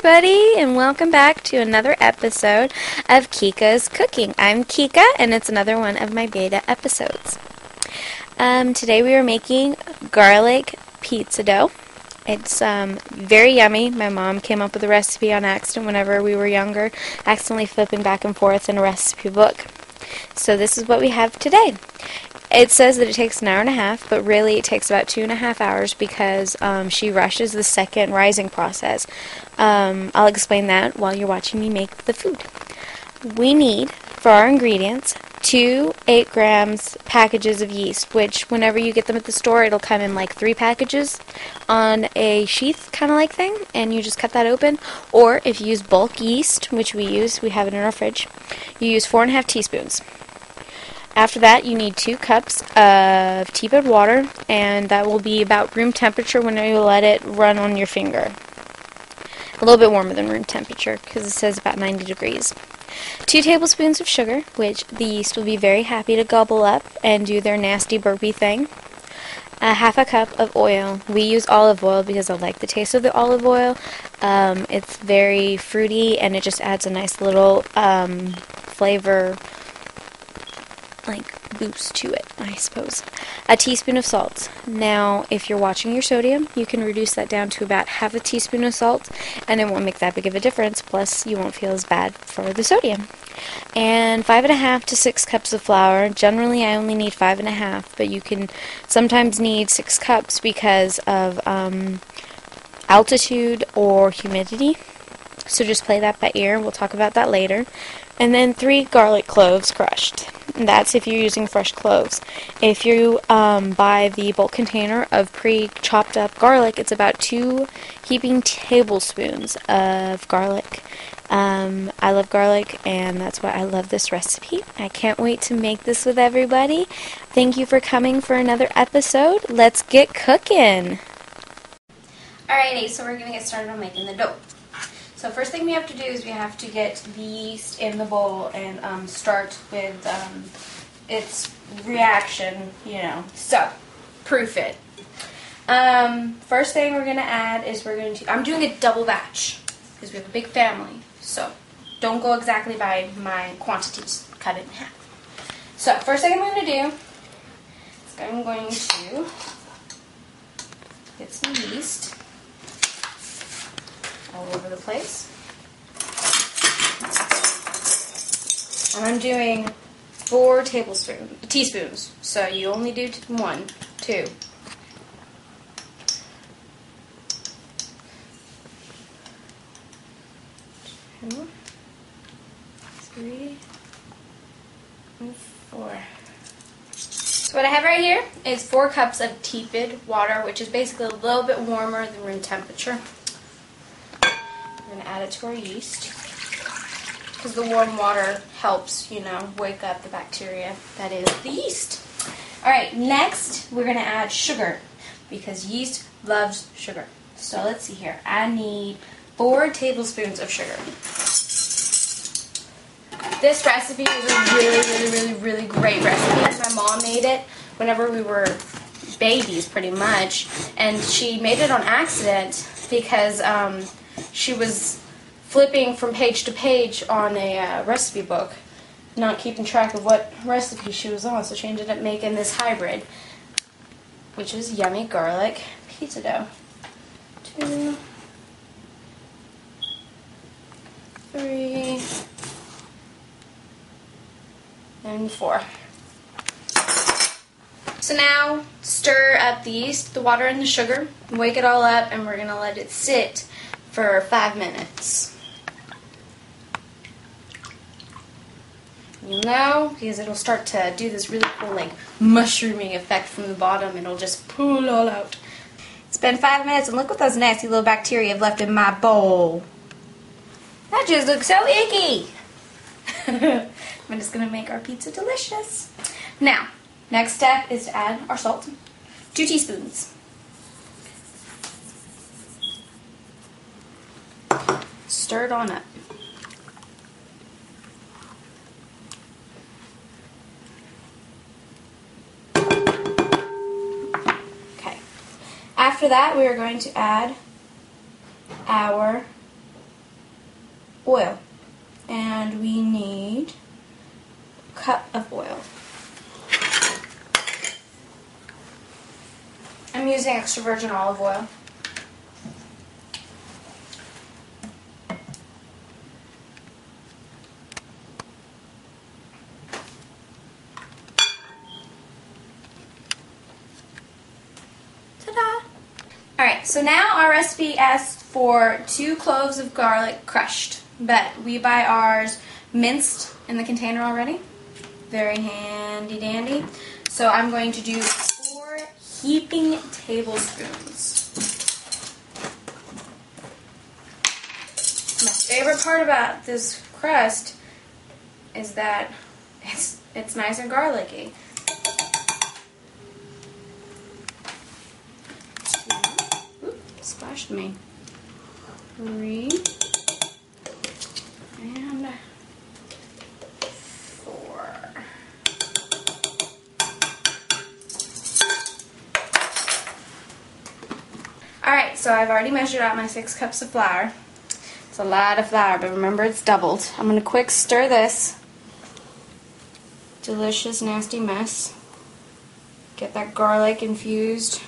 everybody, and welcome back to another episode of Kikas Cooking. I'm Kika, and it's another one of my beta episodes. Today we are making garlic pizza dough. It's very yummy. My mom came up with the recipe on accident whenever we were younger, accidentally flipping back and forth in a recipe book. So this is what we have today. It says that it takes an hour and a half, but really it takes about 2.5 hours because she rushes the second rising process. I'll explain that while you're watching me make the food. We need, for our ingredients, 2 8-gram packages of yeast, which whenever you get them at the store, it'll come in like 3 packages on a sheath kind of like thing, and you just cut that open. Or if you use bulk yeast, which we have it in our fridge, you use 4.5 teaspoons. After that, you need 2 cups of tepid water, and that will be about room temperature when you let it run on your finger. A little bit warmer than room temperature, because it says about 90 degrees. 2 tablespoons of sugar, which the yeast will be very happy to gobble up and do their nasty burpy thing. 1/2 cup of oil. We use olive oil because I like the taste of the olive oil. It's very fruity, and it just adds a nice little flavor boost to it, I suppose. 1 teaspoon of salt. Now, if you're watching your sodium, you can reduce that down to about 1/2 teaspoon of salt, and it won't make that big of a difference. Plus, you won't feel as bad for the sodium. And 5.5 to 6 cups of flour. Generally, I only need 5.5, but you can sometimes need 6 cups because of altitude or humidity. So just play that by ear. We'll talk about that later. And then 3 garlic cloves crushed. That's if you're using fresh cloves. If you buy the bulk container of pre-chopped up garlic, it's about 2 heaping tablespoons of garlic. I love garlic, and that's why I love this recipe. I can't wait to make this with everybody. Thank you for coming for another episode. Let's get cooking. Alrighty, so we're going to get started on making the dough. So first thing we have to do is we have to get the yeast in the bowl and start with its reaction, So, proof it. First thing we're going to add is I'm doing a double batch because we have a big family. So, don't go exactly by my quantities. Cut it in half. So, first thing I'm going to do is I'm going to get some yeast all over the place. And I'm doing 4 teaspoons. So you only do 1, 2. 2, 3, and 4. So what I have right here is 4 cups of tepid water, which is basically a little bit warmer than room temperature. We're going to add it to our yeast because the warm water helps, wake up the bacteria that is the yeast. Alright, next we're going to add sugar because yeast loves sugar. So let's see here. I need 4 tablespoons of sugar. This recipe is a really great recipe. My mom made it whenever we were babies pretty much, and she made it on accident because she was flipping from page to page on a recipe book, not keeping track of what recipe she was on, so she ended up making this hybrid, which is yummy garlic pizza dough. 2, 3, and 4. So now, stir up the yeast, the water, and the sugar, wake it all up, and we're going to let it sit for 5 minutes. You'll know, because it'll start to do this really cool, mushrooming effect from the bottom. It'll just pull all out. It's been 5 minutes, and look what those nasty little bacteria have left in my bowl. That just looks so icky. I'm just going to make our pizza delicious. Now, next step is to add our salt. 2 teaspoons. Stir it on up. Okay. After that, we are going to add our oil. And we need a cup of oil. I'm using extra virgin olive oil. Ta-da! Alright, so now our recipe asks for 2 cloves of garlic crushed, but we buy ours minced in the container already. Very handy dandy. So I'm going to do 4 heaping tablespoons. My favorite part about this crust is that it's nice and garlicky. 2, oops, splashed me. 3 and 4. Alright, so I've already measured out my 6 cups of flour. It's a lot of flour, but remember it's doubled. I'm going to quick stir this delicious, nasty mess. Get that garlic infused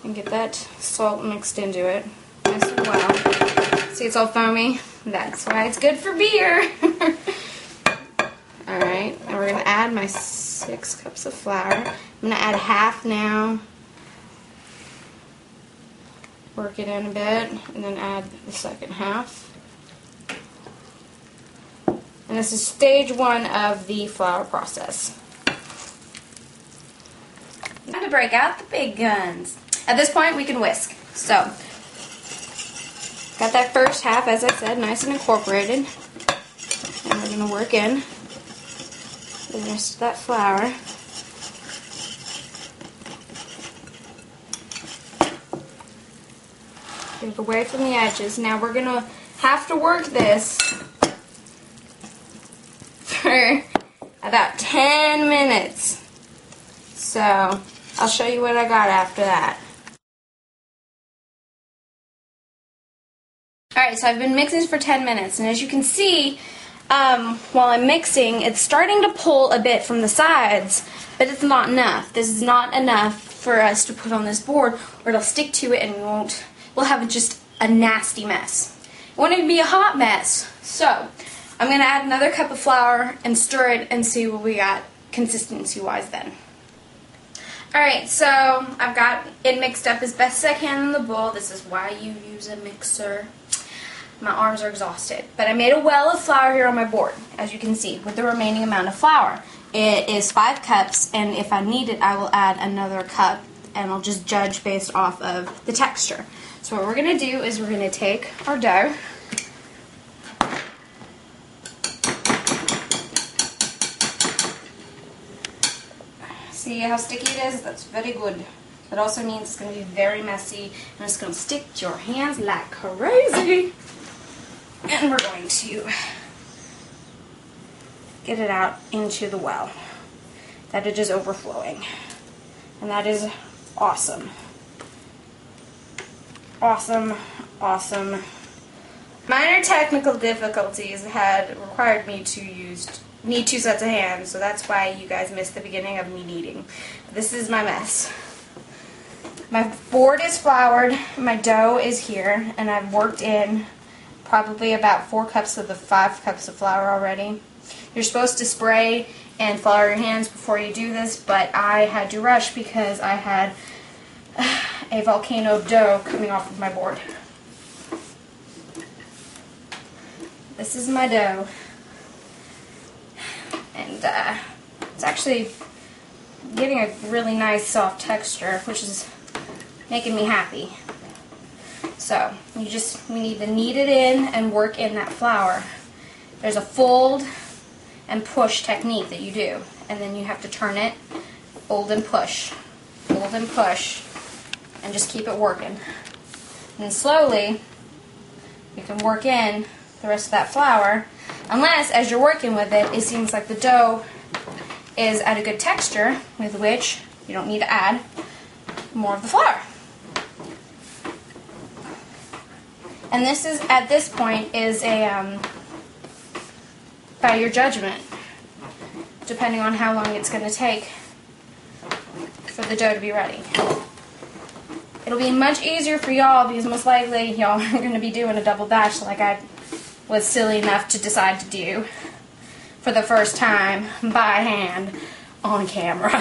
and get that salt mixed into it nice and well. See, it's all foamy. That's why it's good for beer. Alright, and we're going to add my 6 cups of flour. I'm going to add half now. Work it in a bit, and then add the second half. And this is stage 1 of the flour process. Time to break out the big guns. At this point, we can whisk. So, got that first half, as I said, nice and incorporated. And we're going to work in the rest of that flour. Get it away from the edges. Now we're going to have to work this for about 10 minutes. So I'll show you what I got after that. Alright, so I've been mixing this for 10 minutes, and as you can see, while I'm mixing, it's starting to pull a bit from the sides, but it's not enough. This is not enough for us to put on this board, or it'll stick to it and we'll have just a nasty mess. I want it to be a hot mess. So I'm going to add another cup of flour and stir it and see what we got consistency-wise then. Alright, so I've got it mixed up as best as I can in the bowl. This is why you use a mixer. My arms are exhausted. But I made a well of flour here on my board, as you can see, with the remaining amount of flour. It is 5 cups, and if I need it, I will add another cup, and I'll just judge based off of the texture. So what we're going to do is we're going to take our dough, see how sticky it is? That's very good. It also means it's going to be very messy, and it's going to stick to your hands like crazy. And we're going to get it out into the well that it is overflowing. And that is awesome. Awesome, awesome. Minor technical difficulties had required me to need 2 sets of hands, so that's why you guys missed the beginning of me kneading. This is my mess. My board is floured, my dough is here, and I've worked in probably about 4 cups of the 5 cups of flour already. You're supposed to spray and flour your hands before you do this, but I had to rush because I had a volcano of dough coming off of my board. This is my dough, and it's actually getting a really nice soft texture, which is making me happy. So we need to knead it in and work in that flour. There's a fold and push technique that you do, and then you have to turn it, fold and push, and just keep it working. And slowly you can work in the rest of that flour, unless as you're working with it, it seems like the dough is at a good texture with which you don't need to add more of the flour. And this is, at this point, is a by your judgment, depending on how long it's going to take for the dough to be ready. It'll be much easier for y'all because most likely y'all are going to be doing a double batch like I was silly enough to decide to do for the first time by hand on camera.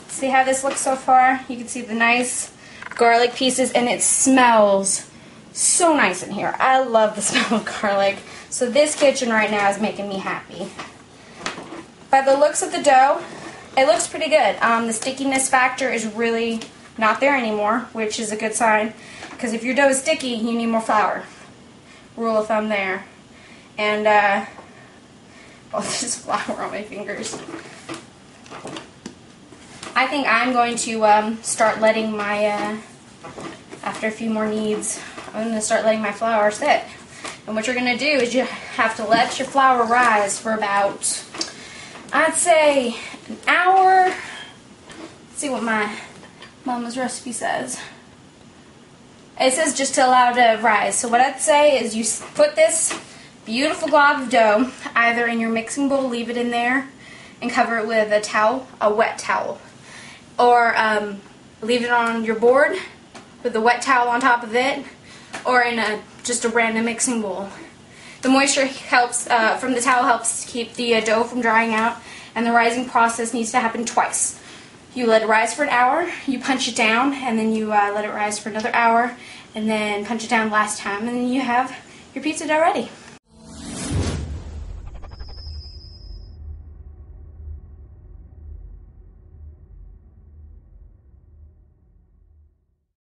See how this looks so far? You can see the nice garlic pieces, and it smells so nice in here. I love the smell of garlic. So this kitchen right now is making me happy. By the looks of the dough, it looks pretty good. The stickiness factor is really not there anymore, which is a good sign, because if your dough is sticky, you need more flour. Rule of thumb there. And, oh, there's flour on my fingers. I think I'm going to start letting my, after a few more kneads, I'm going to start letting my flour sit. And what you're going to do is you have to let your flour rise for about, I'd say, an hour. Let's see what my mama's recipe says. It says just to allow it to rise. So what I'd say is you put this beautiful glob of dough either in your mixing bowl, leave it in there, and cover it with a towel, a wet towel. Or leave it on your board with a wet towel on top of it, or in just a random mixing bowl. The moisture helps from the towel helps keep the dough from drying out, and the rising process needs to happen twice. You let it rise for an hour, you punch it down, and then you let it rise for another hour, and then punch it down last time, and then you have your pizza dough ready.